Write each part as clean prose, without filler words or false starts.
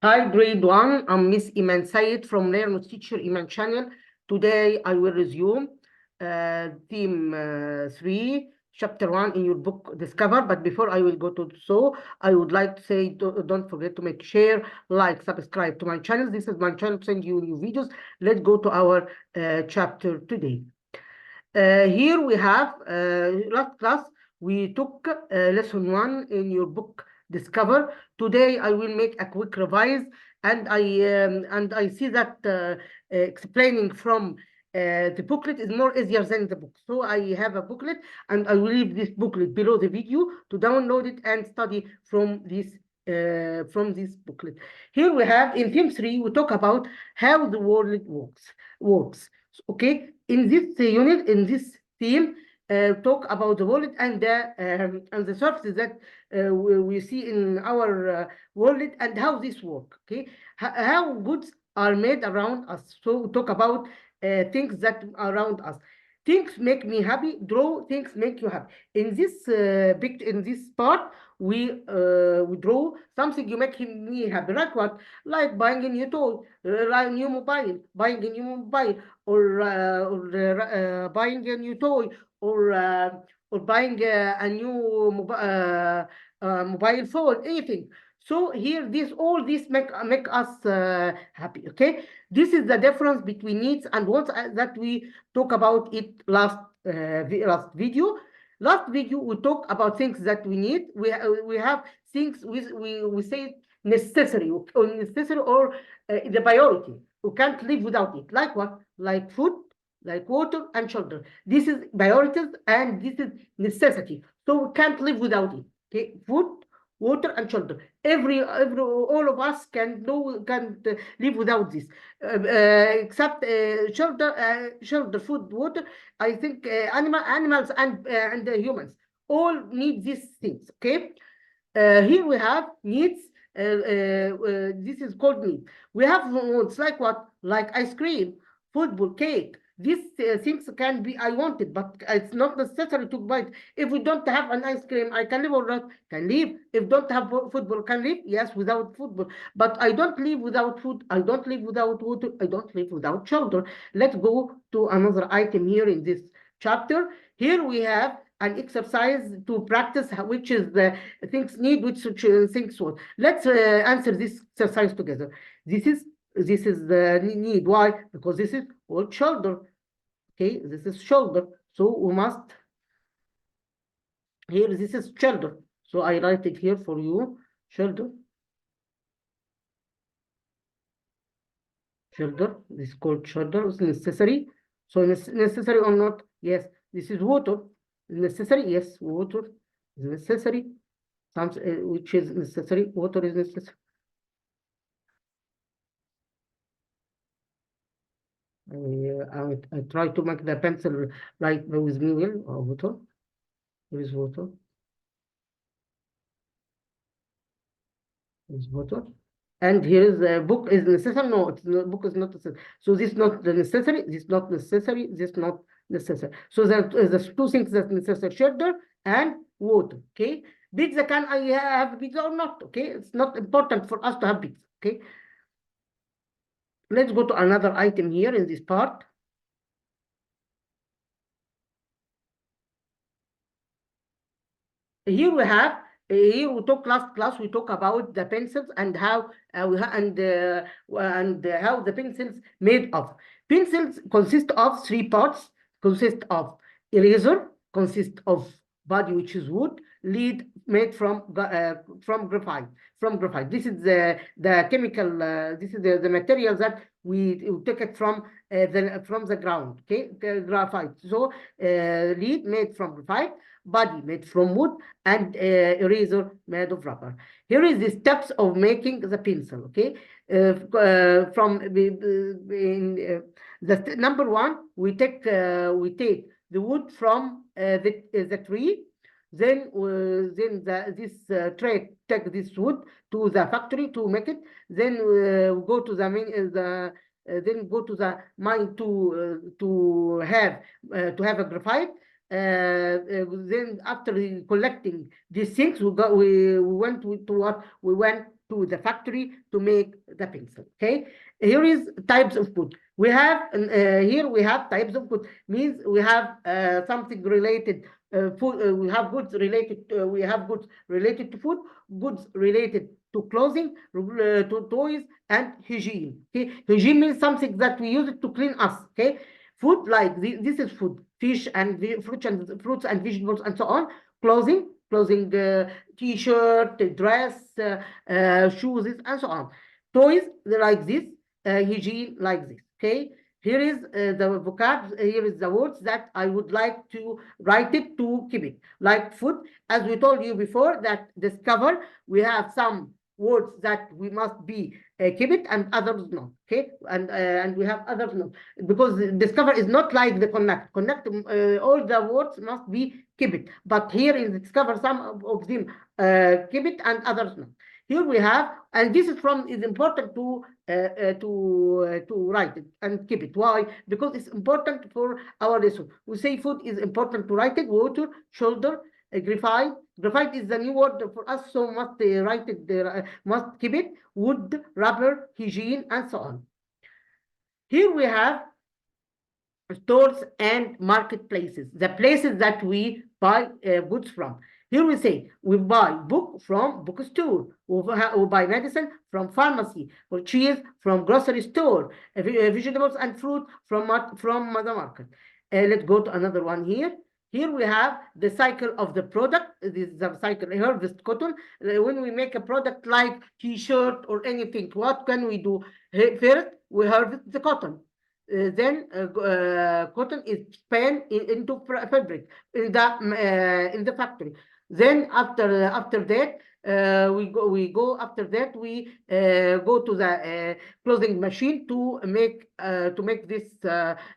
Hi, grade 1. I'm Miss Iman Sayed from Learn with Teacher Iman channel. Today I will resume theme 3, chapter 1 in your book Discover. But before I will go to so, I would like to say don't forget to make share, like, subscribe to my channel. This is my channel to send you new videos. Let's go to our chapter today. Here we have last class we took lesson 1 in your book Discover. Today I will make a quick revise, and I see that explaining from the booklet is more easier than the book. So I have a booklet, and I will leave this booklet below the video to download it and study from this booklet. Here we have in theme 3 we talk about how the world works. Okay, in this unit, in this theme, talk about the world and the surfaces that we see in our world and how this work. Okay, how goods are made around us. So we talk about things that are around us. Things make me happy. Draw things make you happy. In this in this part, we draw something you make me happy. Like what? Like buying a new toy, like new mobile, buying a new mobile, or buying a new toy, or buying a new mobile phone, anything. So here, all this make us happy. Okay, this is the difference between needs and wants that we talk about it last video. Last video we talk about things that we need. We have things we say necessary or the priority. We can't live without it. Like what? Like food, like water and shelter. This is priorities and this is necessity. So we can't live without it. Okay, food, water and shelter. All of us can't live without this, except shelter, food, water. I think animals and humans all need these things. Okay, here we have needs. This is called need. We have wants like what? Like ice cream, football, cake. These things can be I wanted, but it's not necessary to buy it. If we don't have an ice cream, I can live or not? Can live. If don't have football, can live? Yes, without football. But I don't live without food. I don't live without water. I don't live without shelter. Let's go to another item here in this chapter. Here we have an exercise to practice which is the things need, which things want. Let's answer this exercise together. This is the need. Why? Because this is all shoulder. Okay, this is shoulder. So we must here. This is shoulder. So I write it here for you. Shoulder. Shoulder. This is called shoulder. It's necessary. So necessary or not? Yes. This is water. Necessary. Yes. Water is necessary. Which is necessary. Water is necessary. I try to make the pencil right with me. Water. There is water. There is water. And here is the book is necessary. No, book is not necessary. So this is not the necessary. This is not necessary. This is not necessary. So there's two things that necessary: shelter and water. Okay. Pizza, can I have pizza or not? Okay. It's not important for us to have pizza. Okay. Let's go to another item here in this part. Here we have. Here we talk last class. We talk about the pencils and how how the pencils made of. Pencils consist of 3 parts. Consist of eraser. Consist of body, which is wood. Lead made from graphite. This is the chemical. This is the material that we take it from the ground. Okay, graphite. So lead made from graphite, body made from wood, and eraser made of rubber. Here is the steps of making the pencil. Okay, number 1, we take the wood from the tree. Then this trade take this wood to the factory to make it. Then go to the then go to the mine to have a graphite. Then after collecting these things, we went to what? We went to the factory to make the pencil. Okay, here is types of food. We have here we have types of food, means we have something related food. We have goods related to food, goods related to clothing, to toys, and hygiene. Okay, hygiene means something that we use it to clean us. Okay, food, like this is food, fish and fruits and vegetables and so on. Clothing, t-shirt, dress, shoes, and so on. Toys like this, hygiene like this. Okay, here is the vocab. Here is the words that I would like to write it to keep it. Like food, as we told you before, that discover, we have some words that we must be keep it and others not. Okay, and we have others not, because discover is not like the connect. All the words must be keep it, but here in discover some of them keep it and others not. Here we have, and this is important to write it and keep it. Why? Because it's important for our lesson. We say food is important to write it. Water, shoulder, graphite. Graphite is the new word for us, so must write it, must keep it. Wood, rubber, hygiene, and so on. Here we have stores and marketplaces, the places that we buy goods from. Here we say we buy book from bookstore, we buy medicine from pharmacy, or cheese from grocery store, vegetables and fruit from the market. Let's go to another one here. Here we have the cycle of the product. This is the cycle. Harvest cotton. When we make a product like t-shirt or anything, what can we do? First, we harvest the cotton. Then cotton is spun into fabric in the factory. Then after that, we go to the clothing machine to make this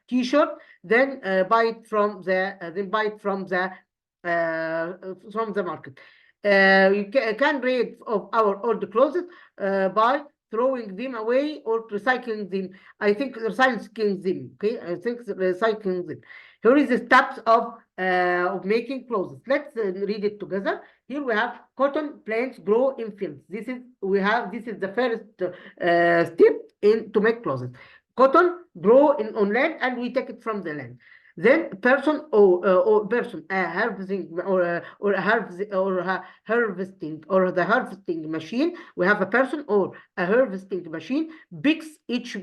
t-shirt. Then buy it from the market. You can read of our old clothes by throwing them away or recycling them. I think recycling them. Okay, I think recycling them. Here is the steps of making clothes. Let's read it together. Here we have cotton plants grow in fields. This is the first step to make clothes. Cotton grow on land, and we take it from the land. Then person harvesting or the harvesting machine. We have a person or a harvesting machine picks each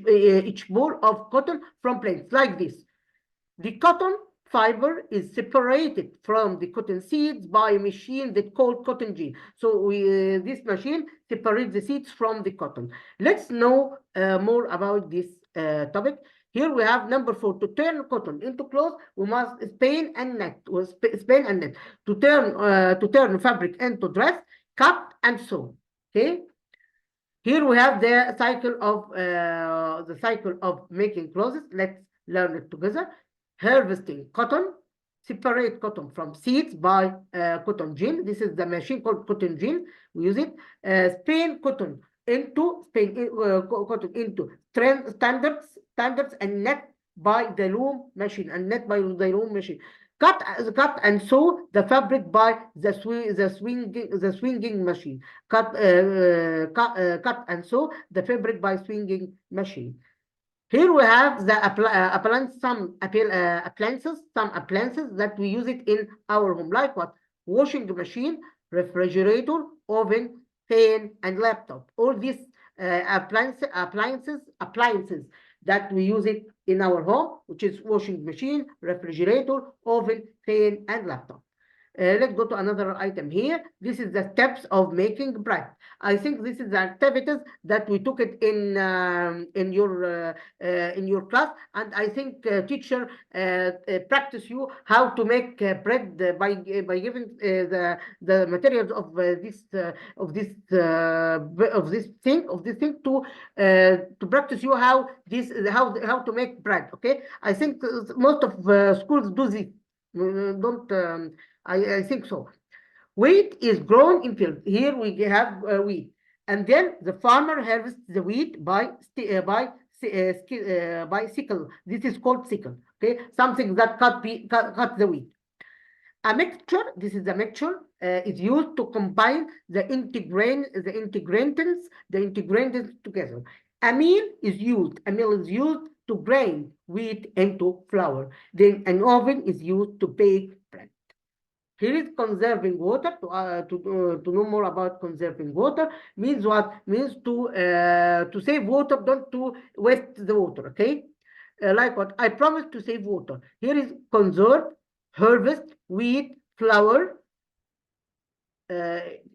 ball of cotton from plants like this. The cotton fiber is separated from the cotton seeds by a machine that called cotton gin. So this machine separates the seeds from the cotton. Let's know more about this topic. Here we have number 4. To turn cotton into cloth, we must spin and knit. To turn fabric into dress, cut and sew. Okay. Here we have the cycle of making clothes. Let's learn it together. Harvesting cotton, separate cotton from seeds by cotton gin. This is the machine called cotton gin. We use it. Spin cotton into standards and net by the loom machine. Cut and sew the fabric by the swinging machine. Cut and sew the fabric by swinging machine. Here we have the some appliances that we use it in our home, like what? Washing machine, refrigerator, oven, fan, and laptop. All these appliances that we use it in our home, which is washing machine, refrigerator, oven, fan, and laptop. Let's go to another item here. This is the steps of making bread. I think this is the activities that we took it in your class, and I think teacher practice you how to make bread by giving the materials of this thing to practice you how to make bread. Okay, I think most of schools do this. I think so. Wheat is grown in field. Here we have wheat, and then the farmer harvests the wheat by sickle. This is called sickle. Okay, something that cut the wheat. A mixture, this is a mixture, is used to combine the integrants together. A meal is used to grind wheat into flour. Then an oven is used to bake bread. Here is conserving water. To know more about conserving water means what? Means to save water, don't to waste the water. Okay, like what? I promise to save water. Here is conserve, harvest, wheat, flour.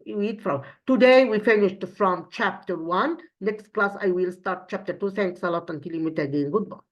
Wheat flour. Today we finished from chapter 1. Next class I will start chapter 2. Thanks a lot. Until we meet again. Goodbye.